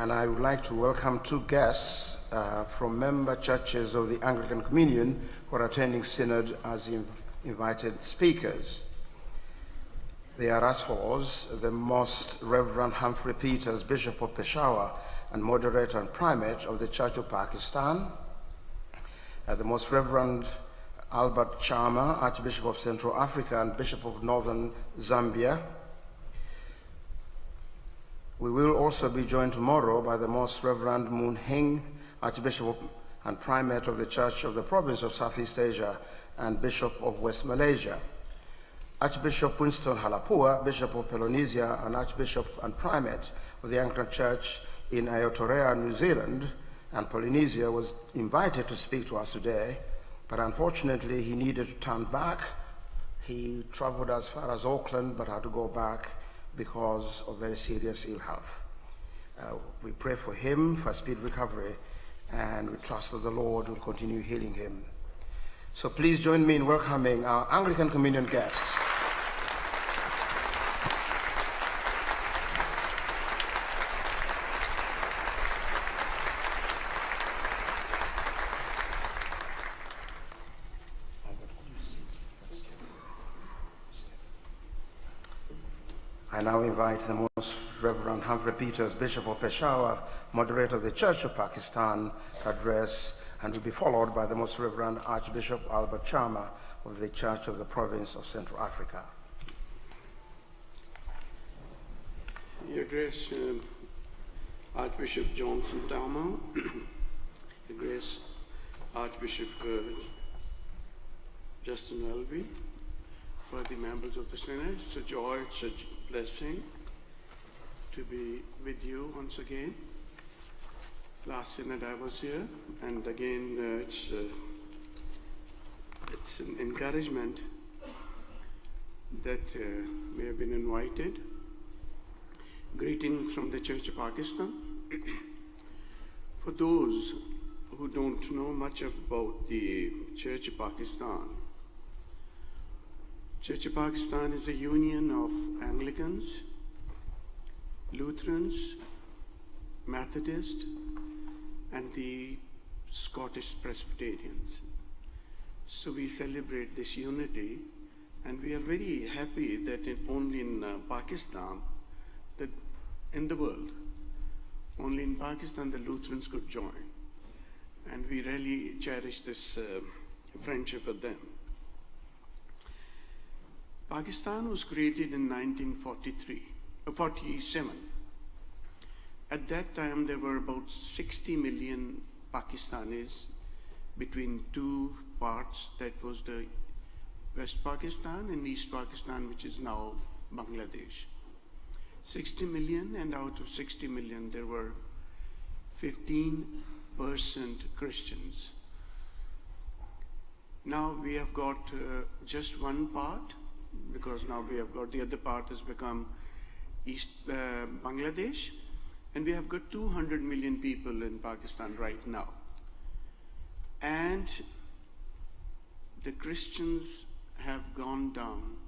and I would like to welcome two guests from member churches of the Anglican Communion who are attending Synod as invited speakers. They are as follows: the Most Reverend Humphrey Peters, Bishop of Peshawar and Moderator and Primate of the Church of Pakistan, the Most Reverend Albert Chama, Archbishop of Central Africa and Bishop of Northern Zambia. We will also be joined tomorrow by the Most Reverend Moon Hing, Archbishop and Primate of the Church of the Province of Southeast Asia and Bishop of West Malaysia. Archbishop Winston Halapua, Bishop of Pelonesia and Archbishop and Primate of the Anglican Church in Aotearoa, New Zealand and Polynesia, was invited to speak to us today, but unfortunately he needed to turn back. He traveled as far as Auckland but had to go back because of very serious ill health. We pray for him for speed recovery, and we trust that the Lord will continue healing him. So please join me in welcoming our Anglican Communion guests. I now invite the Most Reverend Humphrey Peters, Bishop of Peshawar, Moderator of the Church of Pakistan, to address, and will be followed by the Most Reverend Archbishop Albert Chama of the Church of the Province of Central Africa. I address Archbishop Johnson Tama, address Archbishop Justin Welby, for the members of the Synod. It's a joy, it's a blessing to be with you once again. Last Synod I was here, and again it's an encouragement that we have been invited. Greetings from the Church of Pakistan. For those who don't know much about the Church of Pakistan, Church of Pakistan is a union of Anglicans, Lutherans, Methodists, and the Scottish Presbyterians. So we celebrate this unity, and we are very happy that only in Pakistan, that in the world, only in Pakistan the Lutherans could join. And we really cherish this friendship with them. Pakistan was created in 1947. At that time, there were about 60 million Pakistanis between two parts. That was the West Pakistan and East Pakistan, which is now Bangladesh. 60 million, and out of 60 million, there were 15% Christians. Now we have got just one part, because now we have got the other part has become East Bangladesh, and we have got 200 million people in Pakistan right now. And the Christians have gone down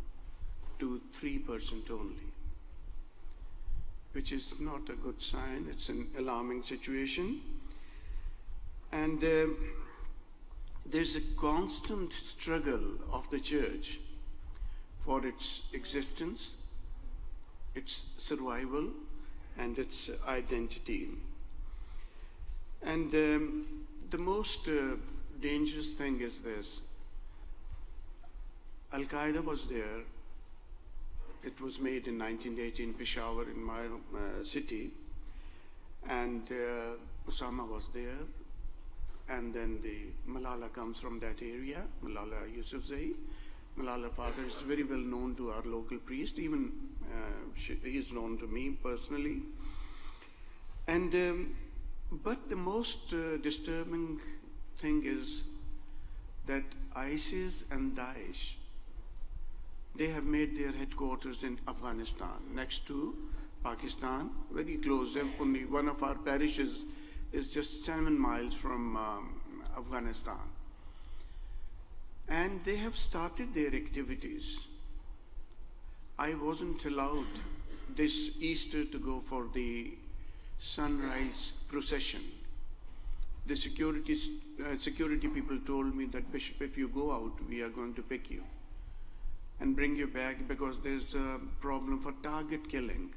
to 3% only, which is not a good sign. It's an alarming situation. And there's a constant struggle of the church for its existence, its survival, and its identity. And the most dangerous thing is this. Al-Qaeda was there. It was made in 1918 in Peshawar, in my city, and Osama was there. And then the Malala comes from that area, Malala Yousafzai. Malala's father is very well known to our local priest, even he is known to me personally. And but the most disturbing thing is that ISIS and Daesh, they have made their headquarters in Afghanistan, next to Pakistan, very close. Only one of our parishes is just 7 miles from Afghanistan. And they have started their activities. I wasn't allowed this Easter to go for the sunrise procession. The security people told me that, Bishop, if you go out, we are going to pick you and bring you back because there's a problem for target killing.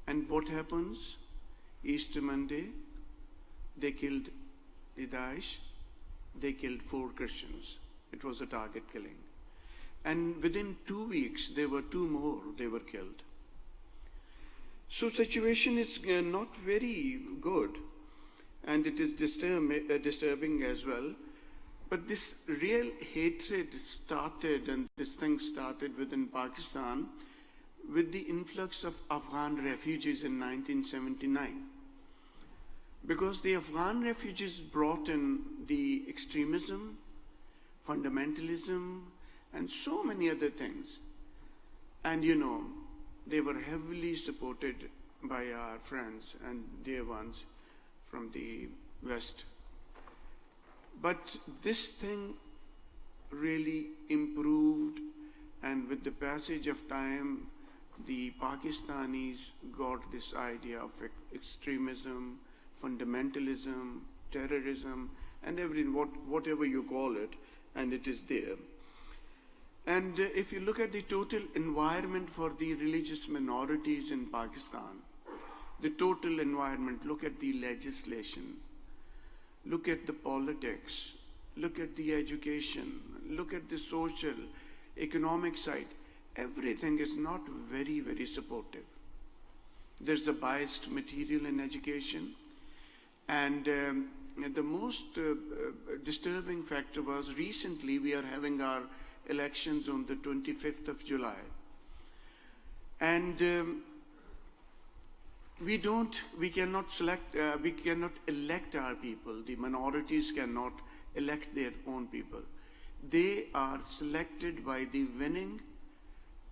And what happens? Easter Monday, they killed the Daesh, they killed 4 Christians. It was a target killing. And within 2 weeks, there were 2 more, they were killed. So situation is not very good, and it is disturbing as well. But this real hatred started, and this thing started within Pakistan with the influx of Afghan refugees in 1979. Because the Afghan refugees brought in the extremism, fundamentalism, and so many other things. And you know, they were heavily supported by our friends and dear ones from the West. But this thing really improved, and with the passage of time, the Pakistanis got this idea of extremism, fundamentalism, terrorism, and everything, whatever you call it, and it is there. And if you look at the total environment for the religious minorities in Pakistan, the total environment, look at the legislation, look at the politics, look at the education, look at the social, economic side, everything is not very, very supportive. There's a biased material in education, and the most disturbing factor was recently we are having our elections on the 25th of July. And we cannot elect our people. The minorities cannot elect their own people. They are selected by the winning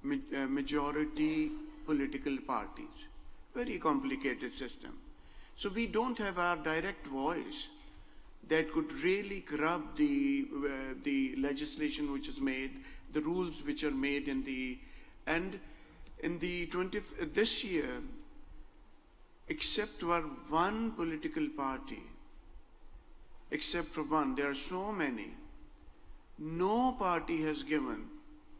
majority political parties. Very complicated system. So we don't have our direct voice that could really corrupt the legislation which is made, the rules which are made in the, and in the this year, except for one political party, except for one, there are so many, no party has given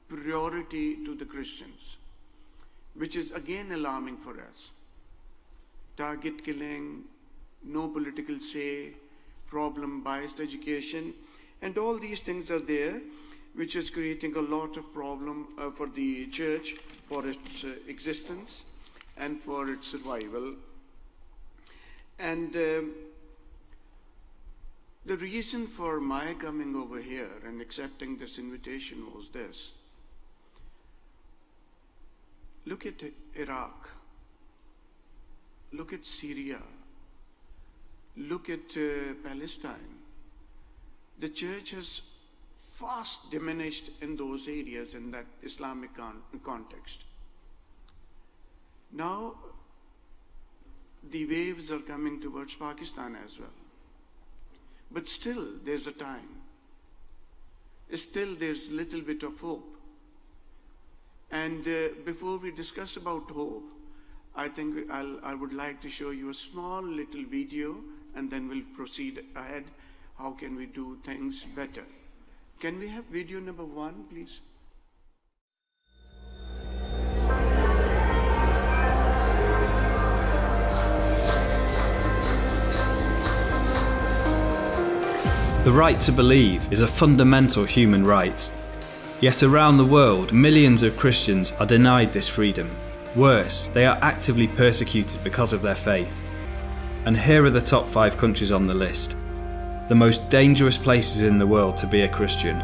priority to the Christians, which is again alarming for us. Target killing, no political say, problem, biased education, and all these things are there, which is creating a lot of problem for the church, for its existence and for its survival. And the reason for my coming over here and accepting this invitation was this. Look at Iraq, look at Syria, look at Palestine. The church has fast diminished in those areas in that Islamic context. Now, the waves are coming towards Pakistan as well. But still, there's a time. Still, there's a little bit of hope. And before we discuss about hope, I think I would like to show you a small little video, and then we'll proceed ahead. How can we do things better? Can we have video number 1, please? The right to believe is a fundamental human right. Yet around the world, millions of Christians are denied this freedom. Worse, they are actively persecuted because of their faith. And here are the top 5 countries on the list. The most dangerous places in the world to be a Christian.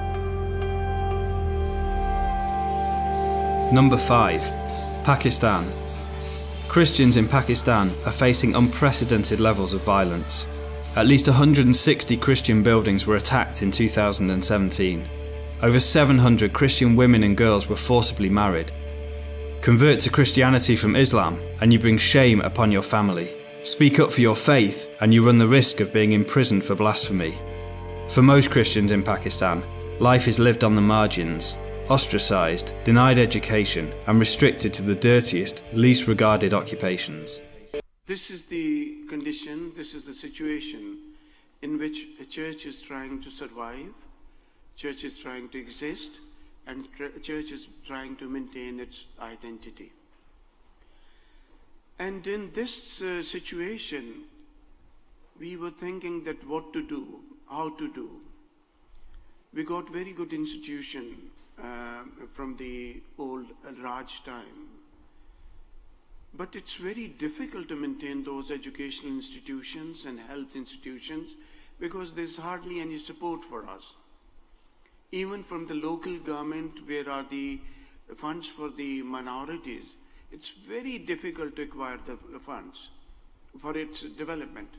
Number 5. Pakistan. Christians in Pakistan are facing unprecedented levels of violence. At least 160 Christian buildings were attacked in 2017. Over 700 Christian women and girls were forcibly married. Convert to Christianity from Islam and you bring shame upon your family. Speak up for your faith and you run the risk of being imprisoned for blasphemy. For most Christians in Pakistan, life is lived on the margins, ostracised, denied education and restricted to the dirtiest, least regarded occupations. This is the condition, this is the situation in which a church is trying to survive, church is trying to exist, and church is trying to maintain its identity. And in this situation, we were thinking that what to do, how to do. We got very good institution from the old Raj time. But it's very difficult to maintain those educational institutions and health institutions because there's hardly any support for us. Even from the local government, where are the funds for the minorities, it's very difficult to acquire the funds for its development.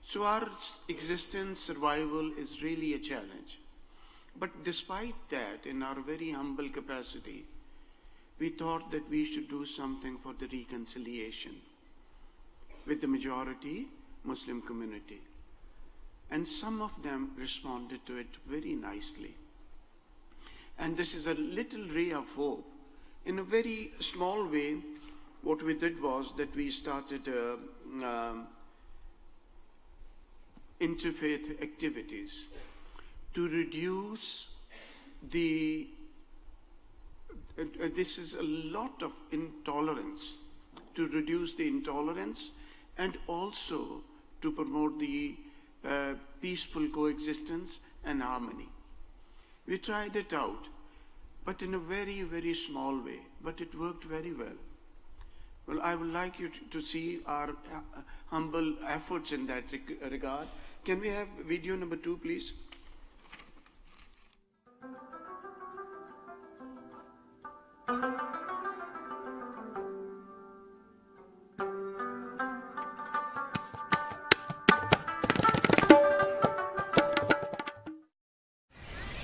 So our existence, survival is really a challenge. But despite that, in our very humble capacity, we thought that we should do something for the reconciliation with the majority Muslim community. And some of them responded to it very nicely. And this is a little ray of hope. In a very small way, what we did was that we started interfaith activities to reduce the this is a lot of intolerance, to reduce the intolerance and also to promote the peaceful coexistence and harmony. We tried it out, but in a very, very small way, but it worked very well. Well, I would like you to see our humble efforts in that regard. Can we have video number 2, please?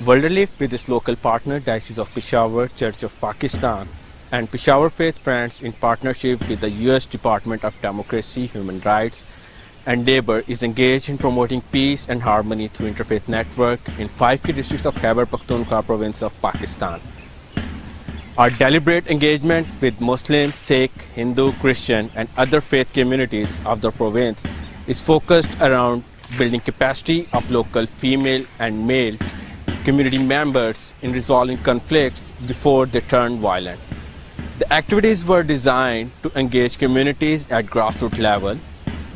World Relief, with its local partner Diocese of Peshawar, Church of Pakistan, and Peshawar Faith Friends in partnership with the US Department of Democracy, Human Rights and Labour, is engaged in promoting peace and harmony through interfaith network in 5 key districts of Khyber Pakhtunkhwa province of Pakistan. Our deliberate engagement with Muslim, Sikh, Hindu, Christian and other faith communities of the province is focused around building capacity of local female and male community members in resolving conflicts before they turn violent. The activities were designed to engage communities at grassroots level.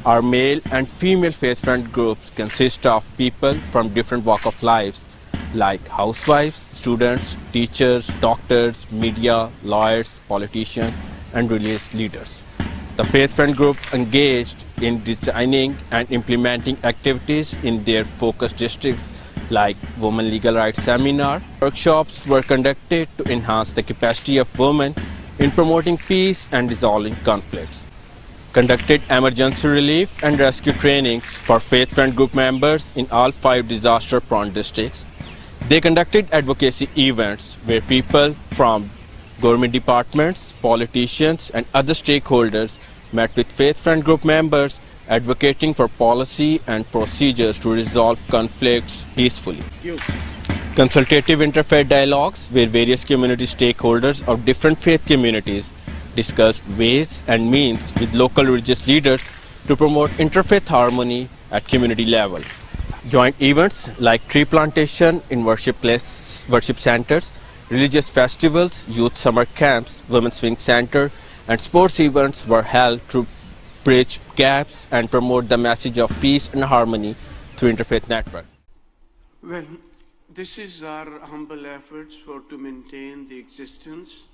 Our male and female faith friend groups consist of people from different walks of life, like housewives, students, teachers, doctors, media, lawyers, politicians, and religious leaders. The faith friend group engaged in designing and implementing activities in their focus districts, like Women Legal Rights Seminar. Workshops were conducted to enhance the capacity of women in promoting peace and resolving conflicts. Conducted emergency relief and rescue trainings for faith friend group members in all 5 disaster-prone districts. They conducted advocacy events where people from government departments, politicians, and other stakeholders met with faith friend group members, advocating for policy and procedures to resolve conflicts peacefully. Consultative interfaith dialogues where various community stakeholders of different faith communities discussed ways and means with local religious leaders to promote interfaith harmony at community level. Joint events like tree plantation in worship centers, religious festivals, youth summer camps, women's swing center, and sports events were held to bridge gaps and promote the message of peace and harmony through interfaith network. Well, this is our humble efforts to maintain the existence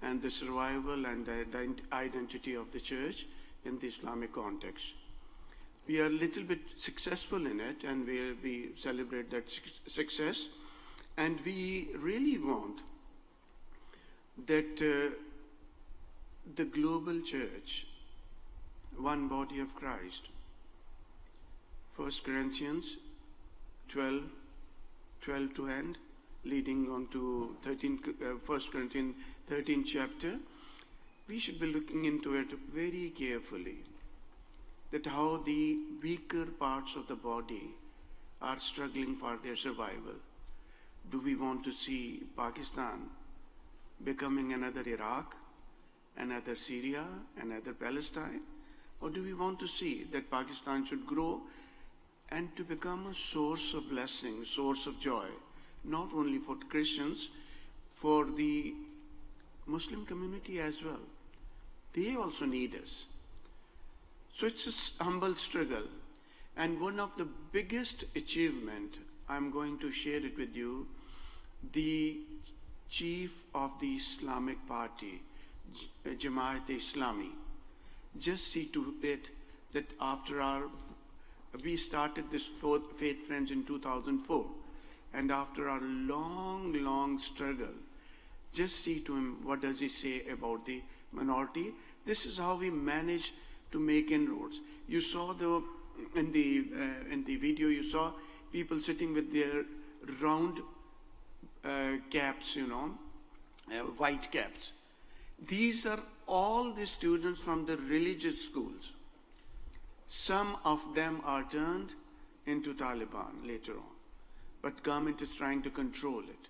and the survival and the identity of the church in the Islamic context. We are a little bit successful in it, and we celebrate that success. And we really want that the global church, one body of Christ, 1 Corinthians 12 to end, leading on to 1 Corinthians 13 chapter, we should be looking into it very carefully, that how the weaker parts of the body are struggling for their survival. Do we want to see Pakistan becoming another Iraq, another Syria, another Palestine? Or do we want to see that Pakistan should grow and to become a source of blessing, source of joy, not only for Christians, for the Muslim community as well. They also need us. So it's a humble struggle. And one of the biggest achievement, I'm going to share it with you, the chief of the Islamic Party, Jamaat-e-Islami, just see to it that we started this Faith Friends in 2004, and after our long struggle, just see to him, what does he say about the minority? This is how we managed to make inroads. You saw in the video, you saw people sitting with their round caps, white caps. These are all the students from the religious schools. Some of them are turned into Taliban later on, but government is trying to control it.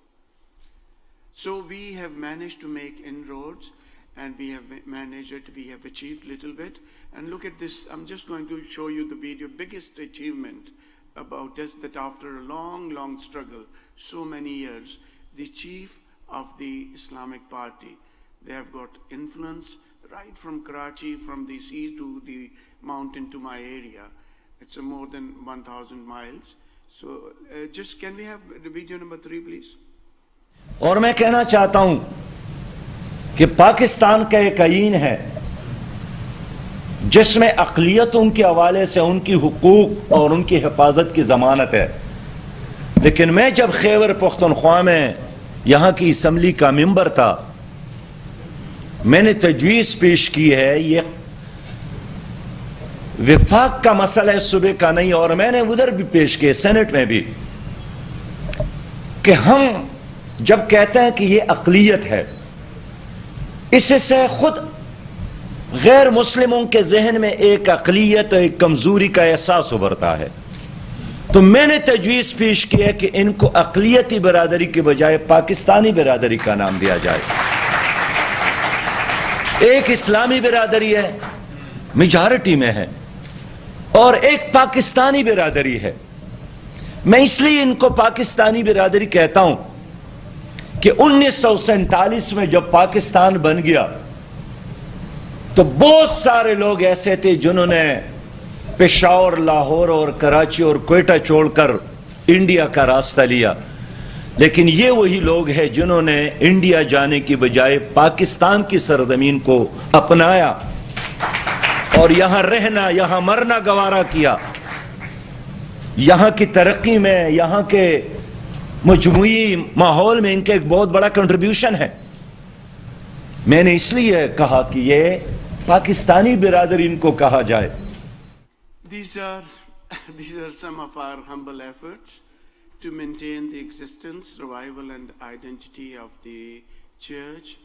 So we have managed to make inroads, and we have managed it, we have achieved a little bit. And look at this, I'm just going to show you the video, biggest achievement about this, that after a long struggle, so many years, the chief of the Islamic Party, they have got influence right from Karachi, from the sea to the mountain to my area. It's more than 1,000 miles. So just can we have the video number 3, please? और मैं कहना चाहता हूं कि पाकिस्तान का एक आईन है जिसमें अक़लियतों के हवाले से उनकी हुकूक और उनकी हिफाजत की जमानत है। लेकिन मैं जब खैबर पख्तूनख्वा में यहां की असम्बली का मेंबर था, मैंने तजवीज़ पेश की है, ये विफाक का मसला है, सुबह का नहीं, और मैंने उधर भी पेश किए सेनेट में भी, कि हम जब कहते हैं कि ये अक़लियत है, इससे खुद गैर मुस्लिमों के जहन में एक अक़लियत और एक कमजोरी का एहसास उभरता है। तो मैंने तजवीज़ पेश किया कि इनको अक़लियती बिरादरी के बजाय पाकिस्तानी बिरादरी का नाम दिया जाए। एक इस्लामी बिरादरी है, मेजॉरिटी में है, और एक पाकिस्तानी बिरादरी है। मैं इसलिए इनको पाकिस्तानी बिरादरी कहता हूं कि 1947 में जब पाकिस्तान बन गया तो बहुत सारे लोग ऐसे थे जिन्होंने पेशावर, लाहौर और कराची और क्वेटा छोड़कर इंडिया का रास्ता लिया, लेकिन ये वही लोग हैं जिन्होंने इंडिया जाने की बजाय पाकिस्तान की सरजमीन को अपनाया और यहां रहना, यहां मरना गवारा किया। यहां की तरक्की में, यहां के मजमूई माहौल में इनका एक बहुत बड़ा कंट्रीब्यूशन है। मैंने इसलिए कहा कि ये पाकिस्तानी बिरादरी इनको कहा जाए। These are some of our humble efforts to maintain the existence, survival and identity of the church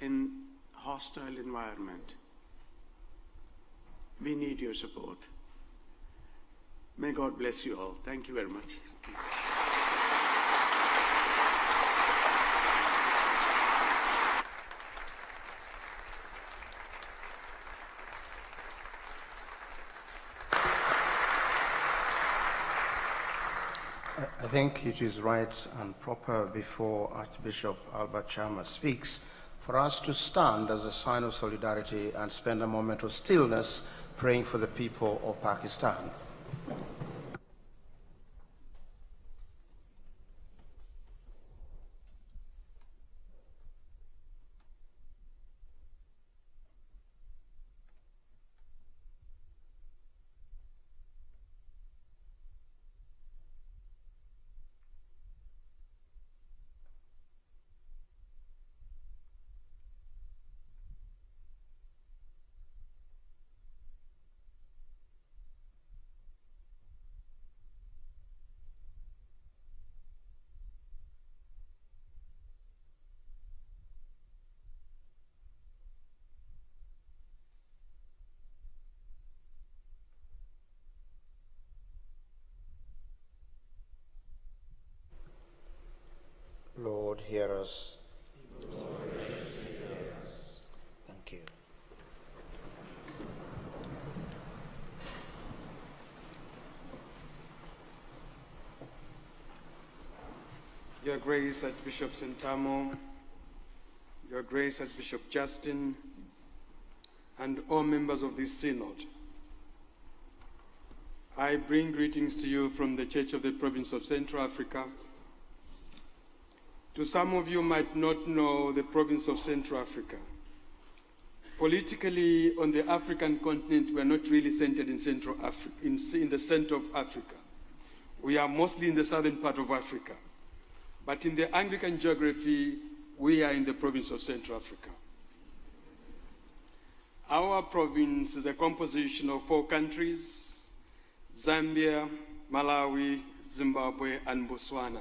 in hostile environment. We need your support. May God bless you all. Thank you very much. I think it is right and proper before Archbishop Albert Chama speaks for us to stand as a sign of solidarity and spend a moment of stillness praying for the people of Pakistan. Grace Archbishop Sentamo, Your Grace Archbishop Justin, and all members of this synod. I bring greetings to you from the Church of the Province of Central Africa. To some of you might not know the province of Central Africa. Politically, on the African continent, we are not really centered in Central Africa, in the center of Africa. We are mostly in the southern part of Africa. But in the Anglican geography, we are in the province of Central Africa. Our province is a composition of 4 countries: Zambia, Malawi, Zimbabwe, and Botswana.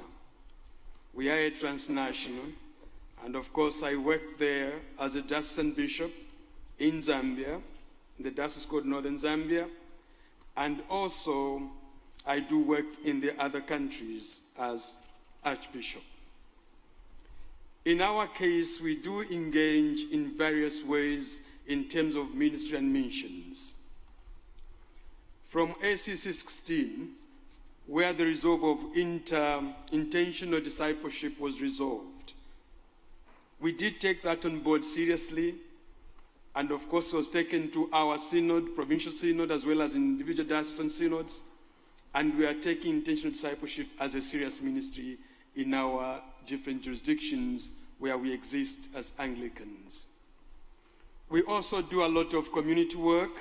We are a transnational, and of course I work there as a diocesan bishop in Zambia, in the diocese called Northern Zambia, and also I do work in the other countries as Archbishop. In our case, we do engage in various ways in terms of ministry and missions. From ACC 16, where the resolve of intentional discipleship was resolved, we did take that on board seriously, and of course was taken to our synod, provincial synod, as well as individual diocesan synods, and we are taking intentional discipleship as a serious ministry in our different jurisdictions where we exist as Anglicans. We also do a lot of community work,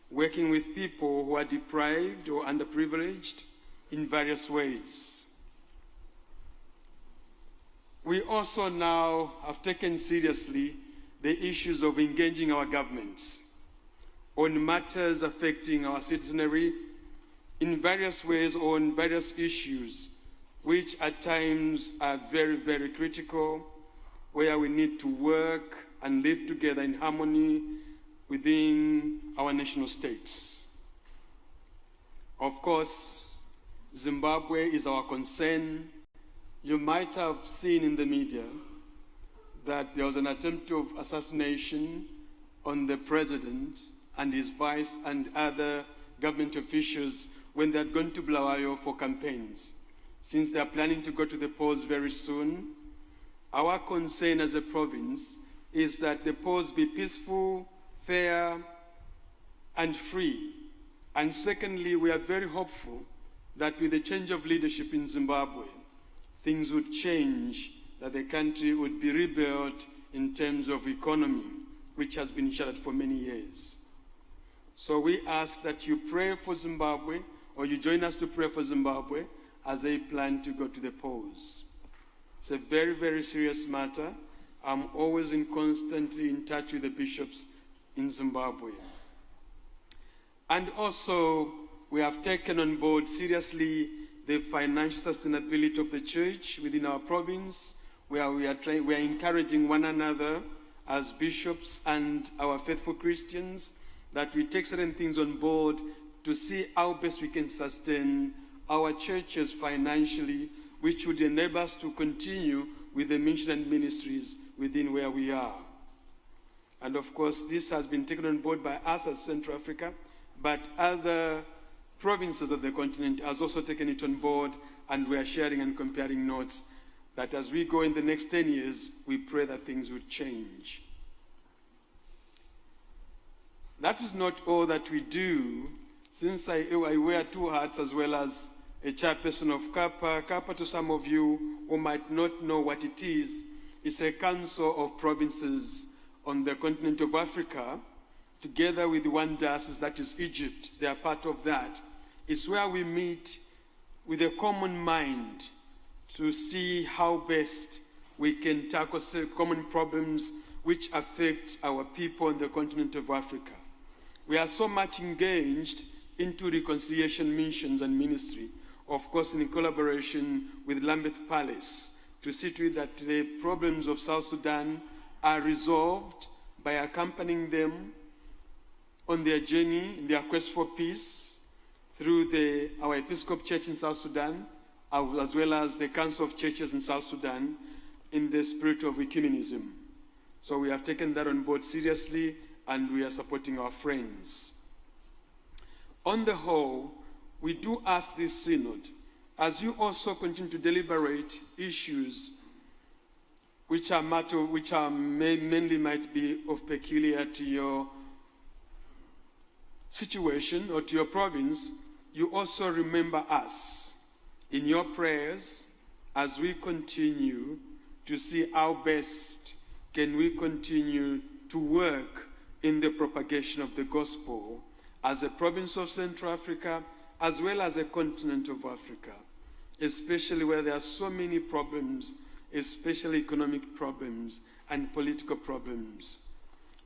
working with people who are deprived or underprivileged in various ways. We also now have taken seriously the issues of engaging our governments on matters affecting our citizenry in various ways or on various issues, which at times are very, very critical, where we need to work and live together in harmony within our national states. Of course, Zimbabwe is our concern. You might have seen in the media that there was an attempt of assassination on the president and his vice and other government officials when they had gone to Bulawayo for campaigns. Since they are planning to go to the polls very soon, our concern as a province is that the polls be peaceful, fair, and free. And secondly, we are very hopeful that with the change of leadership in Zimbabwe, things would change, that the country would be rebuilt in terms of economy, which has been shattered for many years. So we ask that you pray for Zimbabwe, or you join us to pray for Zimbabwe as they plan to go to the polls. It's a very, very serious matter. I'm always constantly in touch with the bishops in Zimbabwe. And also, we have taken on board seriously the financial sustainability of the church within our province, where we are encouraging one another as bishops and our faithful Christians that we take certain things on board to see how best we can sustain our churches financially, which would enable us to continue with the mission and ministries within where we are. And of course, this has been taken on board by us as Central Africa, but other provinces of the continent has also taken it on board, and we are sharing and comparing notes that as we go in the next 10 years, we pray that things would change. That is not all that we do. Since I wear 2 hats as well as a chairperson of CAPA. CAPA, to some of you who might not know what it is a council of provinces on the continent of Africa, together with one diocese, that is Egypt. They are part of that. It's where we meet with a common mind to see how best we can tackle common problems which affect our people on the continent of Africa. We are so much engaged into reconciliation missions and ministry, of course in collaboration with Lambeth Palace, to see to it that the problems of South Sudan are resolved by accompanying them on their journey, in their quest for peace, through our Episcopal Church in South Sudan, as well as the Council of Churches in South Sudan, in the spirit of ecumenism. So we have taken that on board seriously, and we are supporting our friends. On the whole, we do ask this synod as you also continue to deliberate issues which mainly might be of peculiar to your situation or to your province, you also remember us in your prayers as we continue to see how best can we continue to work in the propagation of the gospel as a province of Central Africa, as well as a continent of Africa, especially where there are so many problems, especially economic problems and political problems.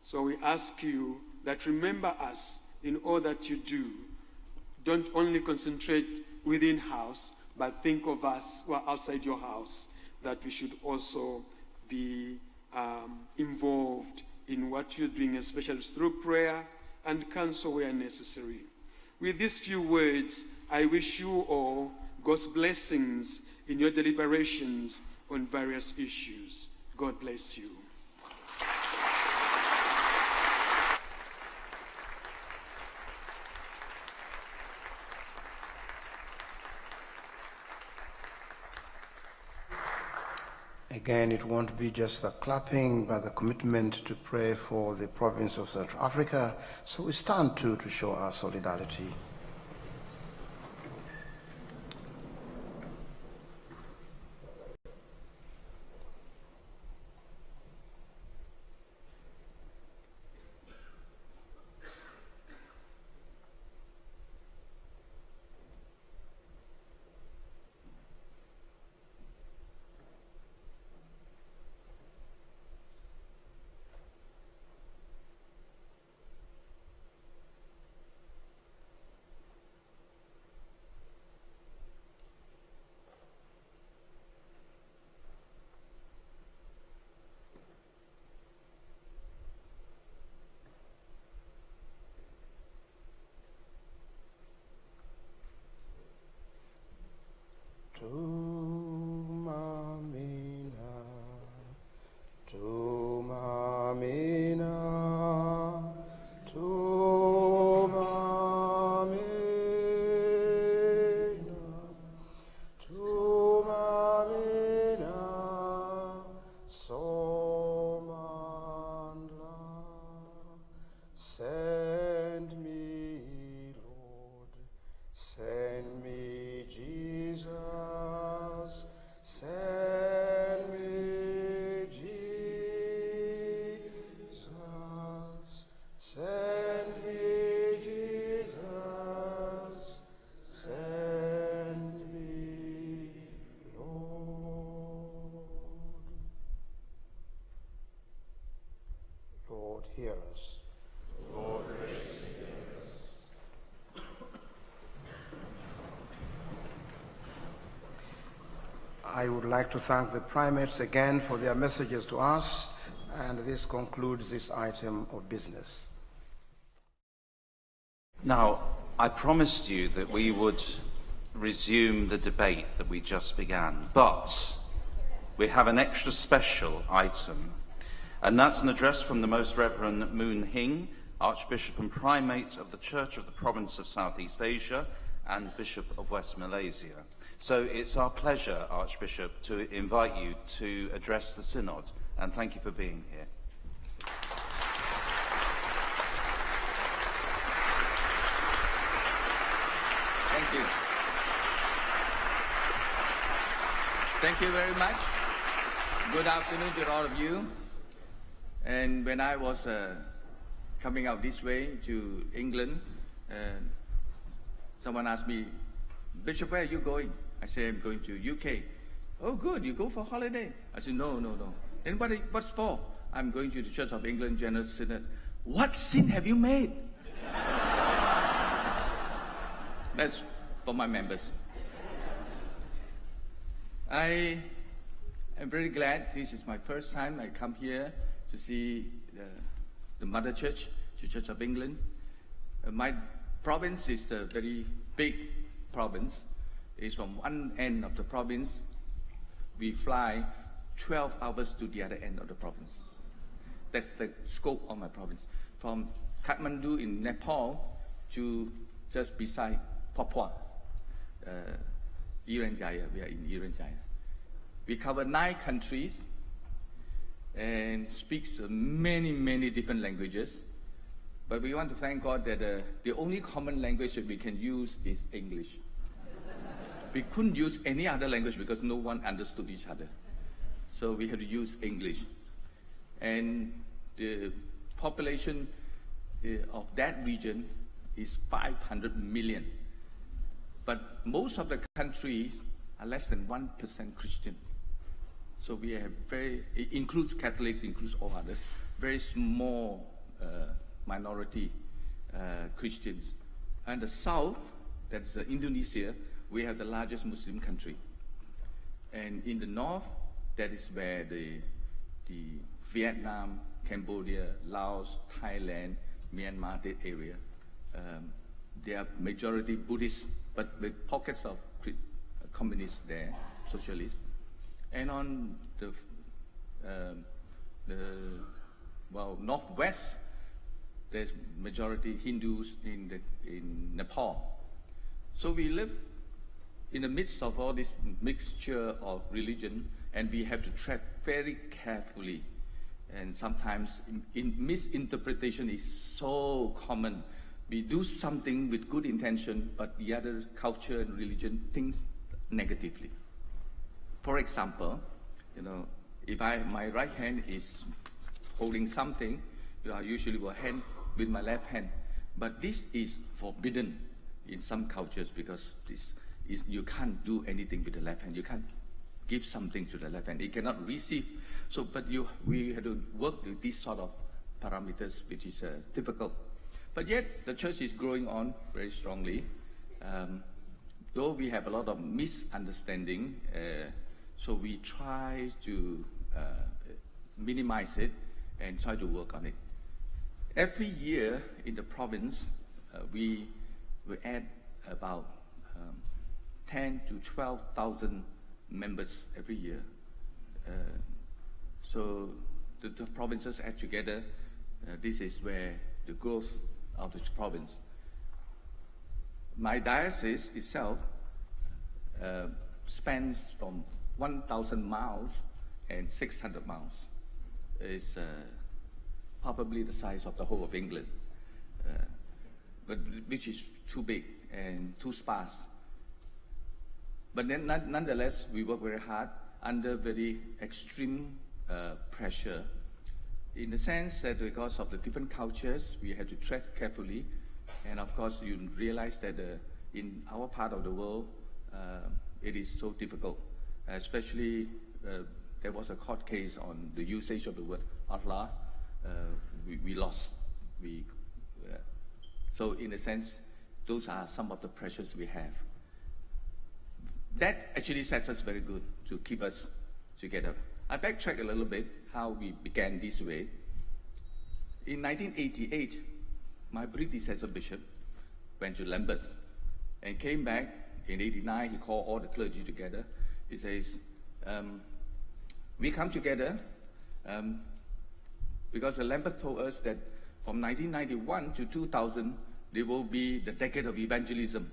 So we ask you that remember us in all that you do. Don't only concentrate within house, but think of us who are outside your house, that we should also be involved in what you're doing, especially through prayer and counsel where necessary. With these few words, I wish you all God's blessings in your deliberations on various issues. God bless you. Again, it won't be just the clapping, but the commitment to pray for the province of Central Africa. So we stand to show our solidarity. Send me, Lord, send me, Jesus, send me, Jesus, send me, Jesus, send me, Lord. Lord, hear us. Lord, graciously hear us. I would like to thank the primates again for their messages to us, and this concludes this item of business. Now, I promised you that we would resume the debate that we just began, but we have an extra special item, and that's an address from the Most Reverend Moon Hing, Archbishop and Primate of the Church of the Province of Southeast Asia and Bishop of West Malaysia. So it's our pleasure, Archbishop, to invite you to address the Synod, and thank you for being here. Thank you. Thank you very much. Good afternoon to all of you. And when I was coming out this way to England, someone asked me, Bishop, where are you going? I said, I'm going to UK. Oh, good, you go for holiday? I said, no. Then what's for? I'm going to the Church of England General Synod. What sin have you made? That's for my members. I am very glad this is my first time I come here to see the Mother Church, the Church of England. My province is a very big province. It's from one end of the province. We fly 12 hours to the other end of the province. That's the scope of my province. From Kathmandu in Nepal to just beside Papua Irian Jaya. We are in Irian Jaya. We cover 9 countries and speaks many, many different languages. But we want to thank God that the only common language that we can use is English. We couldn't use any other language because no one understood each other. So we had to use English. And the population of that region is 500 million. But most of the countries are less than 1% Christian. So we have it includes Catholics, includes all others, very small minority Christians. And the south, that's Indonesia, we have the largest Muslim country. And in the north, that is where the Vietnam, Cambodia, Laos, Thailand, Myanmar, that area. They are majority Buddhist, but with pockets of communists there, socialists. And on the northwest, there's majority Hindus in Nepal. So we live in the midst of all this mixture of religion, and we have to tread very carefully. And sometimes misinterpretation is so common. We do something with good intention, but the other culture and religion thinks negatively. For example, if my right hand is holding something, I usually will hand with my left hand. But this is forbidden in some cultures because you can't do anything with the left hand. You can't give something to the left hand. It cannot receive. So, we had to work with these sort of parameters, which is difficult. But yet, the church is growing on very strongly. Though we have a lot of misunderstanding, so we try to minimize it and try to work on it. Every year in the province, we add about 10 to 12,000 members every year. So the provinces add together. This is where the growth of the province. My diocese itself spans from 1,000 miles and 600 miles. It's probably the size of the whole of England, but which is too big and too sparse. But then, nonetheless, we work very hard under very extreme pressure, in the sense that because of the different cultures, we have to tread carefully. And of course, you realize that in our part of the world, it is so difficult. Especially, there was a court case on the usage of the word Allah. We lost. So in a sense, those are some of the pressures we have. That actually sets us very good to keep us together. I backtrack a little bit how we began this way. In 1988, my predecessor bishop went to Lambeth and came back in 89. He called all the clergy together. He says, we come together because the Lambeth told us that from 1991 to 2000, there will be the decade of evangelism.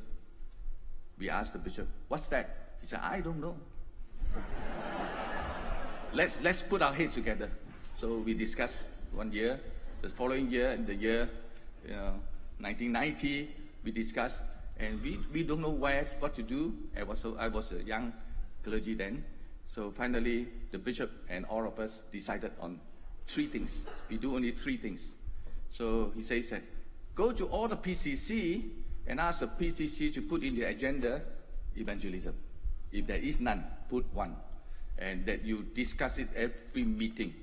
We asked the bishop, what's that? He said, I don't know. Let's put our heads together. So we discussed 1 year. The following year, in the year 1990, we discussed, and we don't know what to do. I was a young clergy then. So finally, the bishop and all of us decided on 3 things. We do only 3 things. So he says that, go to all the PCC and ask the PCC to put in the agenda evangelism. If there is none, put 1. And that you discuss it every meeting.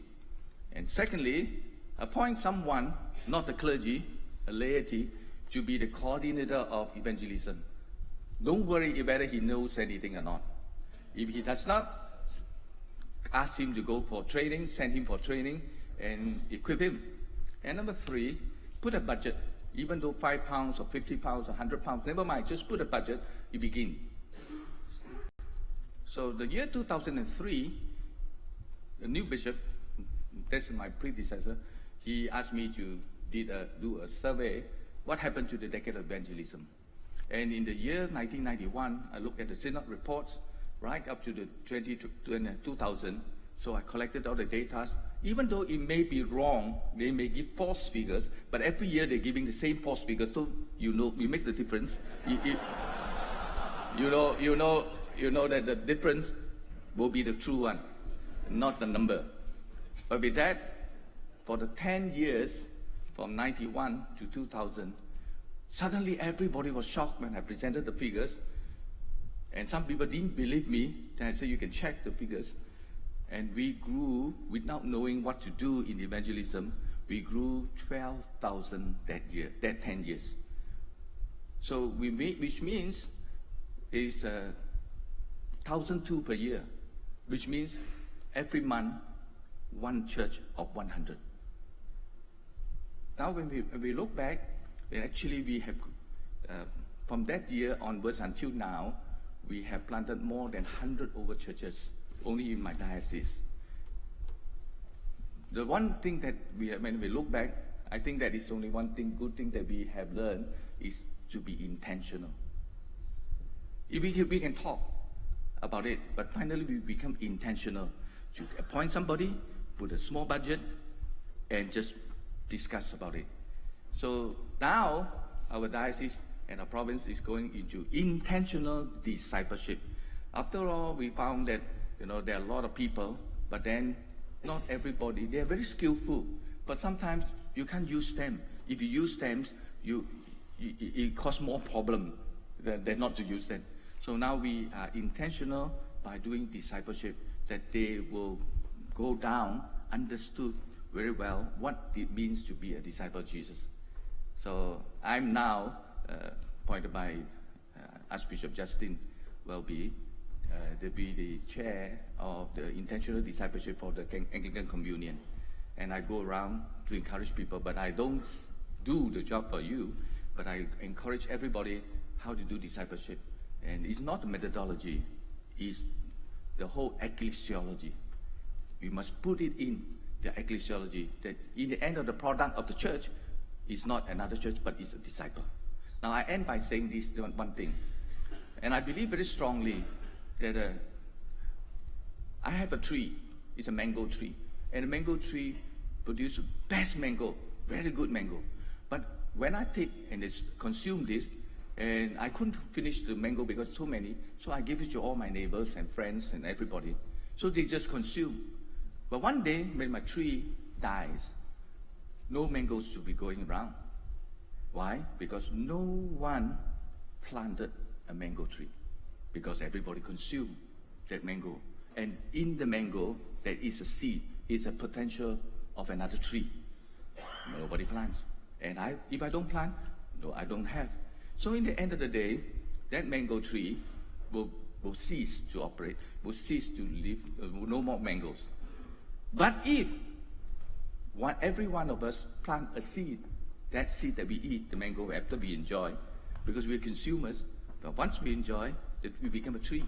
And secondly, appoint someone, not the clergy, a laity, to be the coordinator of evangelism. Don't worry whether he knows anything or not. If he does not, ask him to go for training, send him for training, and equip him. And number 3, put a budget. Even though £5 or £50 or £100, never mind, just put a budget, you begin. So the year 2003, the new bishop, that's my predecessor, he asked me to do a survey, what happened to the decade of evangelism? And in the year 1991, I looked at the Synod reports right up to the 2000. So I collected all the data. Even though it may be wrong, they may give false figures, but every year they're giving the same false figures. So we make the difference. You know that the difference will be the true one, not the number. But with that, for the 10 years, from 91 to 2000, suddenly everybody was shocked when I presented the figures. And some people didn't believe me. Then I said, you can check the figures. And we grew, without knowing what to do in evangelism, we grew 12,000 that 10 years. So which means is 1,002 per year, which means every month, one church of 100. Now when we look back, actually we have, from that year onwards until now, we have planted more than 100 over churches only in my diocese. The one thing that when we look back, I think that is only one thing, good thing that we have learned is to be intentional. We can talk about it, but finally we become intentional to appoint somebody, put a small budget, and just discuss about it. So now our diocese and our province is going into intentional discipleship. After all, we found that there are a lot of people, but then not everybody. They are very skillful, but sometimes you can't use them. If you use them, it causes more problem than not to use them. So now we are intentional by doing discipleship, that they will go down, understood very well what it means to be a disciple of Jesus. So I'm now appointed by Archbishop Justin Welby to be the chair of the intentional discipleship for the Anglican Communion. And I go around to encourage people, but I don't do the job for you, but I encourage everybody how to do discipleship. And it's not the methodology, it's the whole ecclesiology. We must put it in the ecclesiology, that in the end of the product of the church, it's not another church, but it's a disciple. Now I end by saying this one thing. And I believe very strongly that I have a tree, it's a mango tree. And a mango tree produces best mango, very good mango. But when I take and consume this, and I couldn't finish the mango because too many, so I give it to all my neighbors and friends and everybody. So they just consume. But one day, when my tree dies, no mangoes will be going around. Why? Because no one planted a mango tree. Because everybody consumed that mango. And in the mango, there is a seed, it's a potential of another tree. Nobody plants. And if I don't plant, no, I don't have. So in the end of the day, that mango tree will cease to operate, will cease to live, no more mangoes. But if every one of us plant a seed, that seed that we eat, the mango, after we enjoy, because we're consumers, but once we enjoy, we become a tree.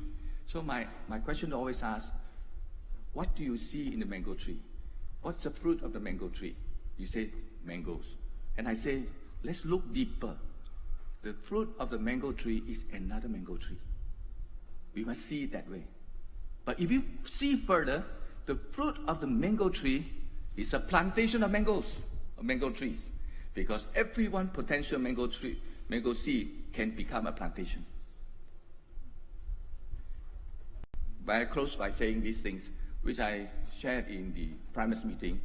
So my question always asks, what do you see in the mango tree? What's the fruit of the mango tree? You say, mangoes. And I say, let's look deeper. The fruit of the mango tree is another mango tree. We must see it that way. But if you see further, the fruit of the mango tree is a plantation of mangoes, of mango trees. Because every one potential mango seed can become a plantation. But I close by saying these things, which I shared in the primates meeting.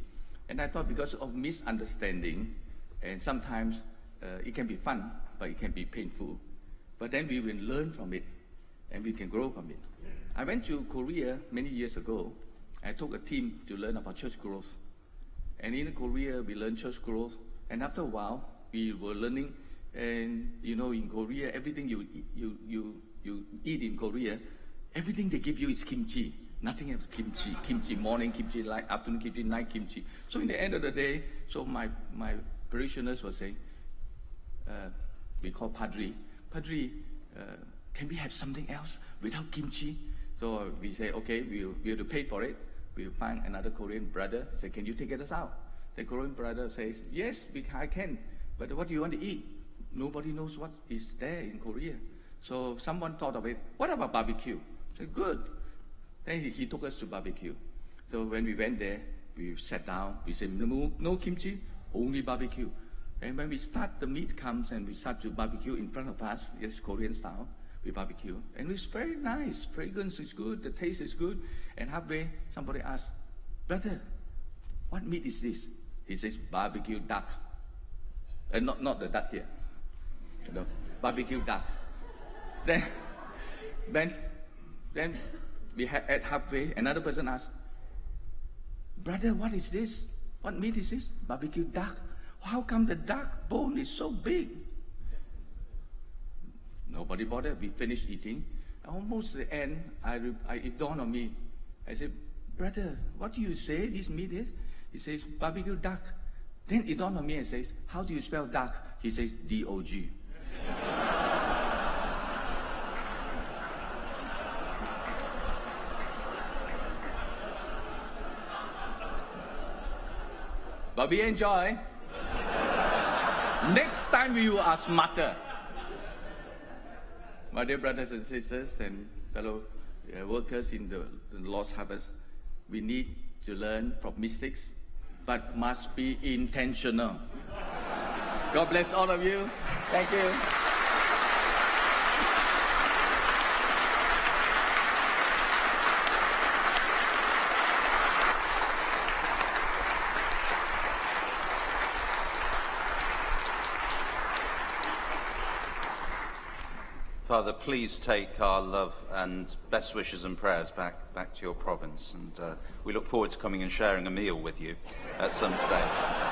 And I thought because of misunderstanding, and sometimes it can be fun, but it can be painful. But then we will learn from it, and we can grow from it. I went to Korea many years ago. I took a team to learn about church growth. And in Korea, we learned church growth. And after a while, we were learning, and in Korea, everything you eat in Korea, everything they give you is kimchi. Nothing else kimchi. Kimchi morning, kimchi afternoon, kimchi night, kimchi. So in the end of the day, so my parishioners were saying, we call Padri, can we have something else without kimchi? So we say, okay, we have to pay for it. We'll find another Korean brother. Say, can you take us out? The Korean brother says, yes, I can. But what do you want to eat? nobody knows what is there in Korea. So someone thought of it, what about barbecue? I said, good. Then he took us to barbecue. So when we went there, we sat down, we said, no kimchi, only barbecue. And when we start, the meat comes and we start to barbecue in front of us, yes, Korean style, we barbecue. And it's very nice, fragrance is good, the taste is good. And halfway, somebody asked, brother, what meat is this? He says, barbecue duck. Not the duck here, barbecue duck. Then we had at halfway, another person asked, brother, what is this? What meat is this? Barbecue duck. How come the duck bone is so big? Nobody bothered. We finished eating. Almost the end, it dawned on me. I said, brother, what do you say this meat is? He says, barbecue duck. Then it dawned on me and says, how do you spell duck? He says, D-O-G. But we enjoy. Next time we are smarter. My dear brothers and sisters and fellow workers in the Lord's harvest, we need to learn from mistakes, but must be intentional. God bless all of you. Thank you. Father, please take our love and best wishes and prayers back to your province, and we look forward to coming and sharing a meal with you at some stage.